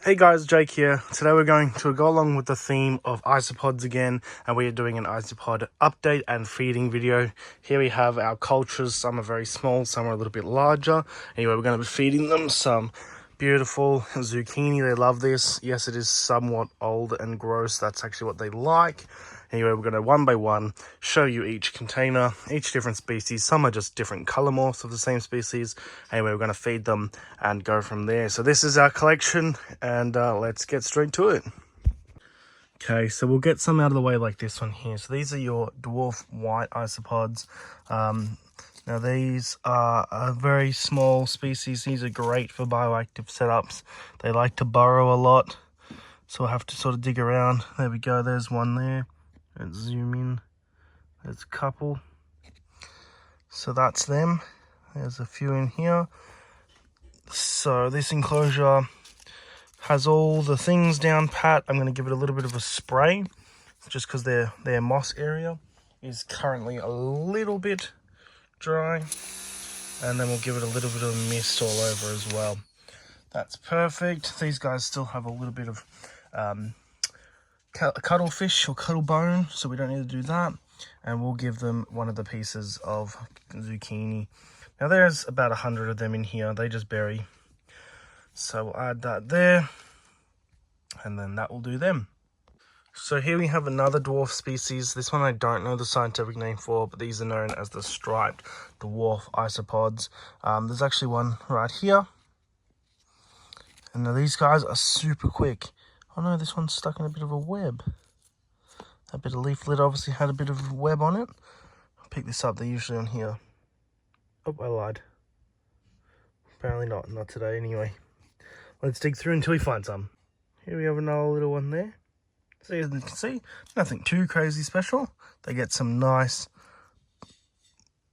Hey guys, Jake here. Today we're going to go along with the theme of isopods again, and we are doing an isopod update and feeding video. Here we have our cultures. Some are very small, some are a little bit larger. Anyway, we're going to be feeding them some beautiful zucchini. They love this. Yes, it is somewhat old and gross. That's actually what they like. Anyway, we're going to one by one show you each container, each different species. Some are just different color morphs of the same species. Anyway, we're going to feed them and go from there. So this is our collection, and let's get straight to it. Okay, so we'll get some out of the way like this one here. So these are your dwarf white isopods. Now these are a very small species. These are great for bioactive setups. They like to burrow a lot, so we'll have to sort of dig around. There we go, there's one there. Let's zoom in. There's a couple. So that's them. There's a few in here. So this enclosure has all the things down pat. I'm going to give it a little bit of a spray, just because their moss area is currently a little bit dry. And then we'll give it a little bit of mist all over as well. That's perfect. These guys still have a little bit of cuttlefish or cuttle bone, so we don't need to do that. And we'll give them one of the pieces of zucchini. Now there's about 100 of them in here. They just bury, so we'll add that there, and then that will do them. So here we have another dwarf species. This one I don't know the scientific name for, but these are known as the striped dwarf isopods. There's actually one right here, and now these guys are super quick. Oh no, this one's stuck in a bit of a web. That bit of leaf lid obviously had a bit of web on it. I'll pick this up, they're usually on here. Oh, I lied. Apparently not today anyway. Let's dig through until we find some. Here we have another little one there. So as you can see, nothing too crazy special. They get some nice,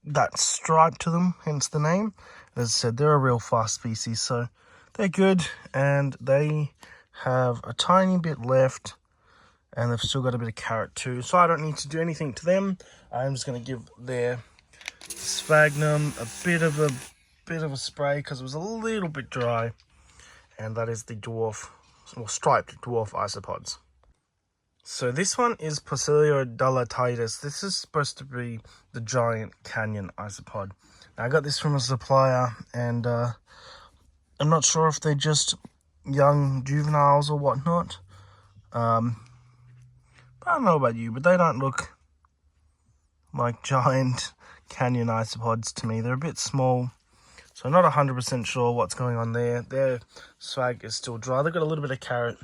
that stripe to them, hence the name. As I said, they're a real fast species, so they're good, and they have a tiny bit left, and they've still got a bit of carrot too, so I don't need to do anything to them. I'm just going to give their sphagnum a bit of a spray because it was a little bit dry, and that is the dwarf or striped dwarf isopods. So this one is Porcellio dilatatus. This is supposed to be the giant canyon isopod. Now, I got this from a supplier, and I'm not sure if they're just young juveniles or whatnot. But I don't know about you, but they don't look like giant canyon isopods to me. They're a bit small, so I'm not 100% sure what's going on there. Their swag is still dry. They've got a little bit of carrot,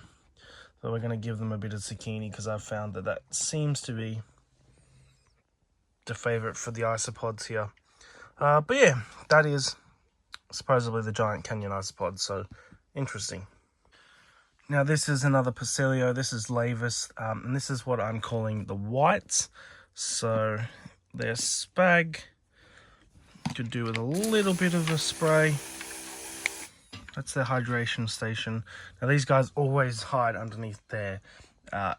so we're going to give them a bit of zucchini because I've found that seems to be the favorite for the isopods here. But yeah, that is supposedly the giant canyon isopod, so interesting. Now this is another Porcellio. This is laevis, and this is what I'm calling the whites. So their spag could do with a little bit of a spray. That's their hydration station. Now these guys always hide underneath their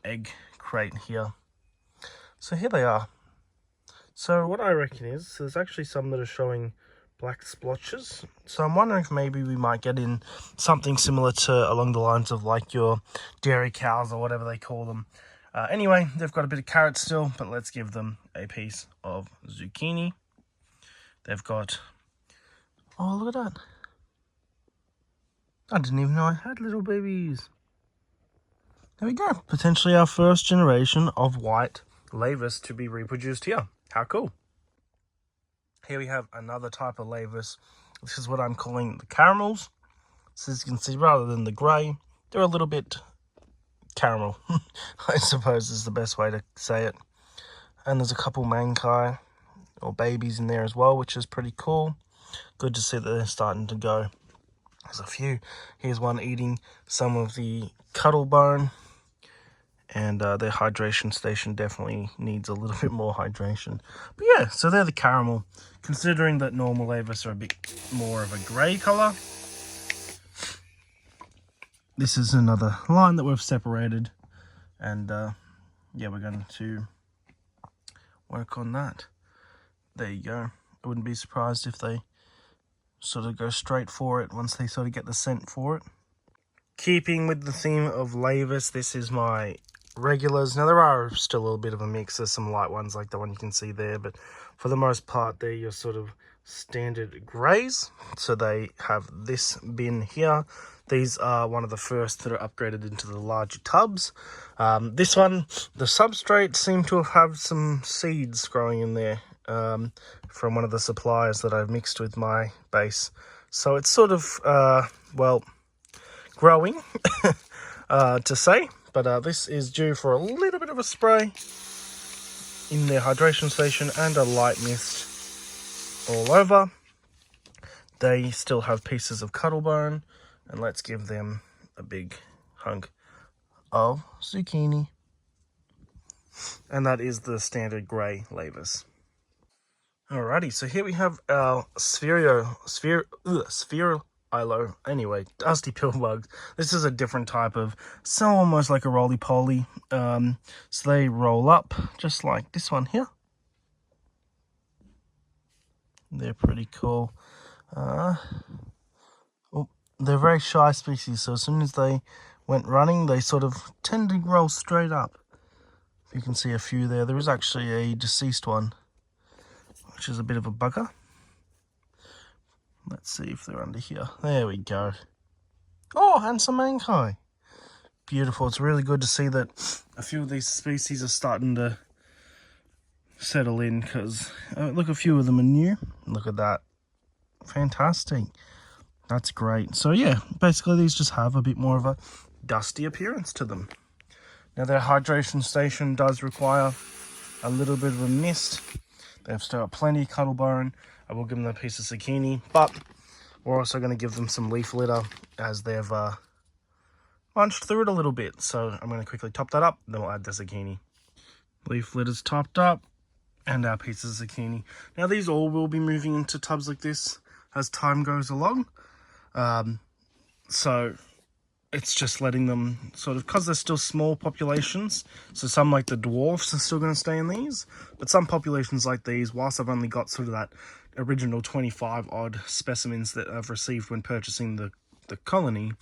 egg crate here. So here they are. So what I reckon is there's actually some that are showing black splotches. So I'm wondering if maybe we might get in something similar to along the lines of like your dairy cows or whatever they call them. Anyway, they've got a bit of carrot still, but let's give them a piece of zucchini. They've got, oh, look at that. I didn't even know I had little babies. There we go. Potentially our first generation of white laevis to be reproduced here. How cool. Here we have another type of laevis. This is what I'm calling the caramels. So as you can see, rather than the grey, they're a little bit caramel, I suppose is the best way to say it. And there's a couple mankai or babies in there as well, which is pretty cool. Good to see that they're starting to go. There's a few. Here's one eating some of the cuttle bone. And their hydration station definitely needs a little bit more hydration. But yeah, so they're the caramel. Considering that normal laevis are a bit more of a grey colour, this is another line that we've separated. And yeah, we're going to work on that. There you go. I wouldn't be surprised if they sort of go straight for it once they sort of get the scent for it. keeping with the theme of laevis, this is my regulars. Now, there are still a little bit of a mix. There's some light ones like the one you can see there, but for the most part, they're your sort of standard greys. So they have this bin here. These are one of the first that are upgraded into the larger tubs. This one, the substrate seemed to have some seeds growing in there from one of the suppliers that I've mixed with my base. So it's sort of, well, growing, to say. But this is due for a little bit of a spray in their hydration station and a light mist all over. They still have pieces of cuttlebone. And let's give them a big hunk of zucchini. And that is the standard grey laevis. Alrighty, so here we have our spherulo, anyway, dusty pillbugs. This is a different type of, so almost like a roly-poly. So they roll up, just like this one here. They're pretty cool. They're very shy species, so as soon as they went running, they sort of tend to roll straight up. You can see a few there. There is actually a deceased one, which is a bit of a bugger. Let's see if they're under here. There we go. Oh, and some mankai. Beautiful. It's really good to see that a few of these species are starting to settle in, because look, a few of them are new. Look at that. Fantastic. That's great. So yeah, basically these just have a bit more of a dusty appearance to them. Now their hydration station does require a little bit of a mist. They've still got plenty of cuttlebone. I will give them a piece of zucchini, but we're also going to give them some leaf litter as they've munched through it a little bit. So I'm going to quickly top that up, then we'll add the zucchini. Leaf litter's topped up, and our piece of zucchini. Now these all will be moving into tubs like this as time goes along. So it's just letting them sort of, because they're still small populations, so some like the dwarfs are still going to stay in these, but some populations like these, whilst I've only got sort of that original 25 odd specimens that I've received when purchasing the colony,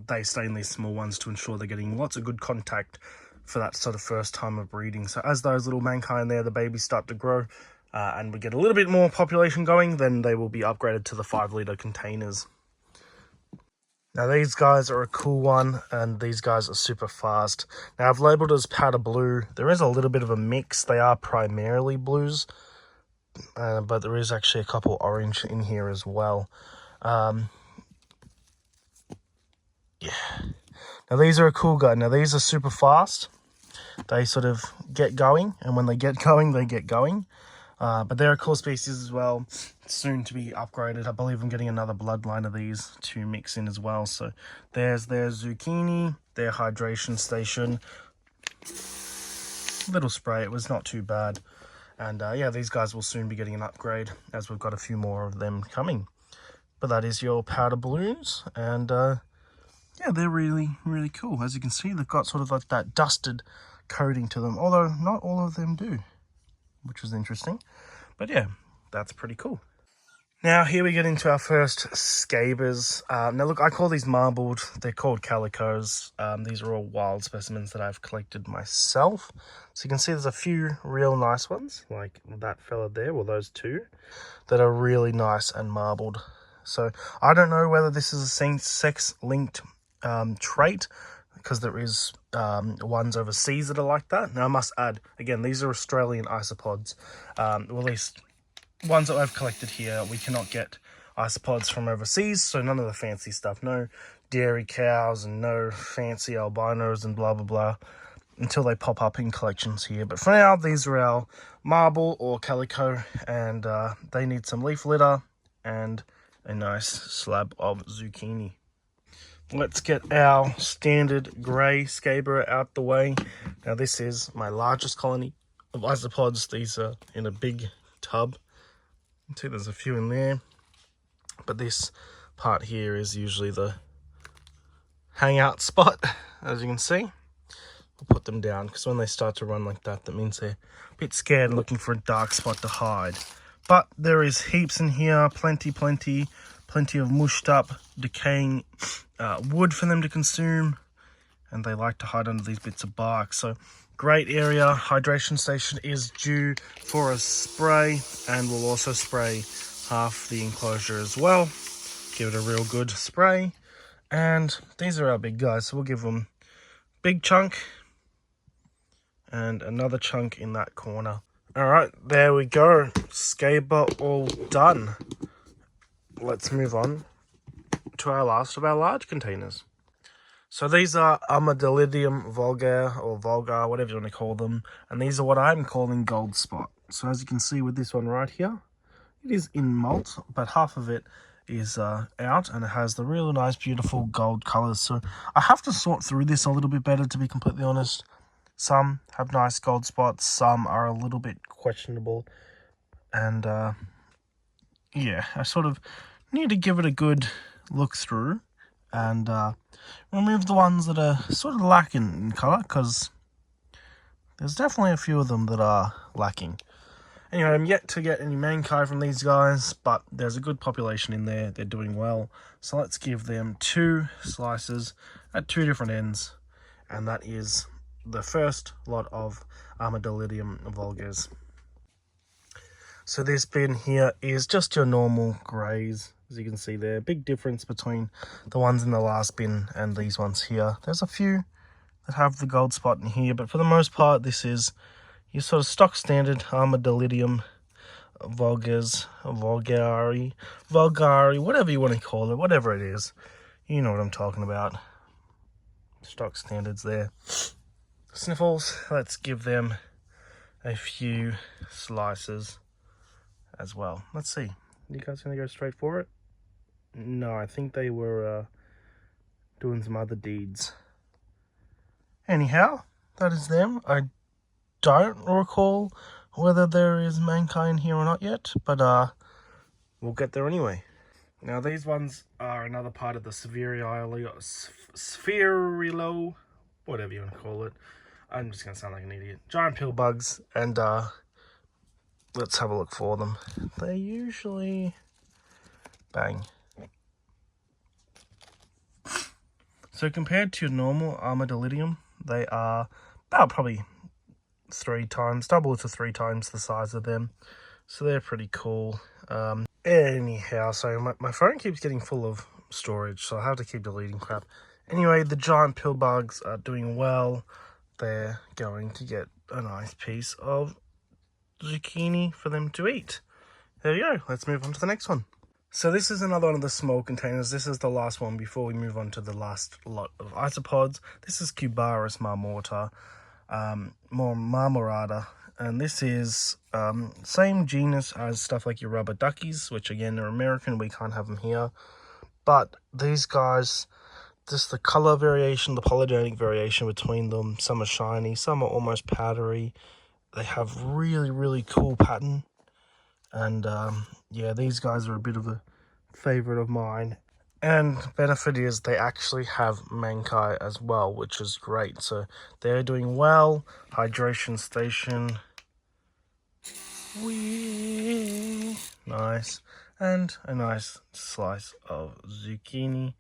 they stay in these small ones to ensure they're getting lots of good contact for that sort of first time of breeding. So as those little mankai in there, the babies start to grow, and we get a little bit more population going, then they will be upgraded to the 5-litre containers. Now these guys are a cool one, and these guys are super fast. Now I've labelled as powder blue. There is a little bit of a mix. They are primarily blues, but there is actually a couple orange in here as well. Yeah. Now these are a cool guy. Now these are super fast. They sort of get going, and when they get going, they get going. But they're a cool species as well, soon to be upgraded. I believe I'm getting another bloodline of these to mix in as well. So there's their zucchini, their hydration station. Little spray, it was not too bad. And yeah, these guys will soon be getting an upgrade, as we've got a few more of them coming. But that is your powder blues, and yeah, they're really, really cool. As you can see, they've got sort of like that dusted coating to them, although not all of them do, which is interesting. But yeah, that's pretty cool. Now here we get into our first scabers. Now look, I call these marbled. They're called calicos. These are all wild specimens that I've collected myself. So you can see there's a few real nice ones, like that fella there, well those two, that are really nice and marbled. So I don't know whether this is a sex-linked trait, because there is ones overseas that are like that. Now I must add, again, these are Australian isopods. Well, at least ones that I've collected here. We cannot get isopods from overseas, so none of the fancy stuff. No dairy cows and no fancy albinos and blah blah blah, until they pop up in collections here. But for now, these are our marble or calico, and they need some leaf litter and a nice slab of zucchini. Let's get our standard grey scaber out the way. Now this is my largest colony of isopods. These are in a big tub. You can see there's a few in there. But this part here is usually the hangout spot, as you can see. We'll put them down, because when they start to run like that, that means they're a bit scared and looking for a dark spot to hide. But there is heaps in here, plenty. plenty of mushed up, decaying wood for them to consume, and they like to hide under these bits of bark. So great area. Hydration station is due for a spray, and we'll also spray half the enclosure as well. Give it a real good spray. And these are our big guys, so we'll give them big chunk and another chunk in that corner. All right, there we go. Scaber all done. Let's move on to our last of our large containers. So these are armadillidium vulgar, or vulgar, whatever you want to call them. And these are what I'm calling gold spot. So as you can see with this one right here, it is in molt, but half of it is out, and it has the really nice, beautiful gold colors. So I have to sort through this a little bit better, to be completely honest. Some have nice gold spots, some are a little bit questionable. And yeah, I sort of need to give it a good look through and remove the ones that are sort of lacking in color, because there's definitely a few of them that are lacking. Anyway, I'm yet to get any mankai from these guys, but there's a good population in there. They're doing well. So let's give them 2 slices at 2 different ends. And that is the first lot of armadillidium vulgars. So this bin here is just your normal greys. As you can see there, big difference between the ones in the last bin and these ones here. There's a few that have the gold spot in here, but for the most part, this is your sort of stock standard armadillidium vulgars, vulgari, whatever you want to call it, whatever it is. You know what I'm talking about. Stock standards there. Sniffles, let's give them a few slices as well. Let's see. You guys gonna go straight for it? No, I think they were doing some other deeds. Anyhow, that is them. I don't recall whether there is mankai in here or not yet, but we'll get there anyway. Now these ones are another part of the spherilo, whatever you want to call it. I'm just gonna sound like an idiot. Giant pill bugs, and let's have a look for them. They usually bang. So compared to your normal armadillidium, they are about probably 3 times, double to 3 times the size of them. So they're pretty cool. Anyhow, so my phone keeps getting full of storage, so I have to keep deleting crap. Anyway, the giant pill bugs are doing well. They're going to get a nice piece of zucchini for them to eat. There you go. Let's move on to the next one. So this is another one of the small containers. This is the last one before we move on to the last lot of isopods. This is Cubaris marmorata, marmorata, and this is same genus as stuff like your rubber duckies, which again are American. We can't have them here, but these guys, just the color variation, the polygenic variation between them. Some are shiny, some are almost powdery. They have really cool pattern, and yeah, these guys are a bit of a favorite of mine. And benefit is they actually have mankai as well, which is great. So they're doing well. Hydration station, wee, nice, and a nice slice of zucchini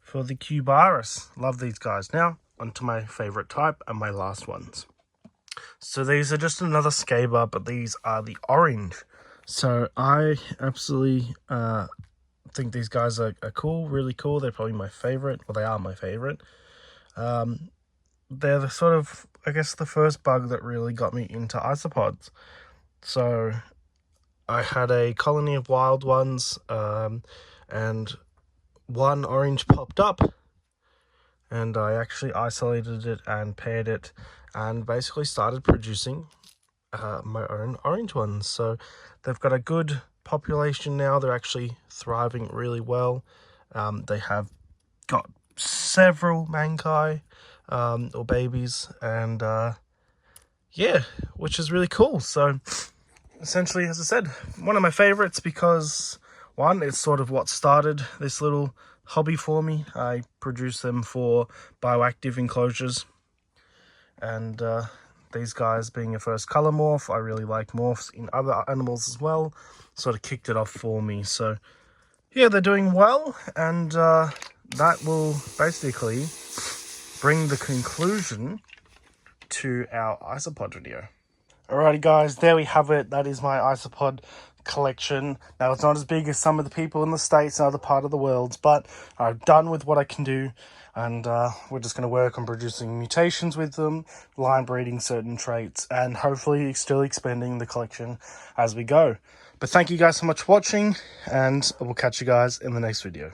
for the Cubaris. Love these guys. Now onto my favorite type and my last ones. So these are just another scaber, but these are the orange. So I absolutely think these guys are cool, really cool. They're probably my favorite. Well, they are my favorite. They're the sort of, I guess, the first bug that really got me into isopods. So I had a colony of wild ones, and one orange popped up, and I actually isolated it and paired it and basically started producing my own orange ones. So they've got a good population now. They're actually thriving really well. They have got several mankai or babies, and yeah, which is really cool. So essentially, as I said, one of my favorites because one, it's sort of what started this little hobby for me. I produce them for bioactive enclosures, and these guys being a first color morph, I really like morphs in other animals as well, sort of kicked it off for me. So yeah, they're doing well, and that will basically bring the conclusion to our isopod video. Alrighty guys, there we have it. That is my isopod collection. Now it's not as big as some of the people in the States and other part of the world, but I've done with what I can do, and we're just going to work on producing mutations with them, line breeding certain traits, and hopefully still expanding the collection as we go. But thank you guys so much for watching, and I will catch you guys in the next video.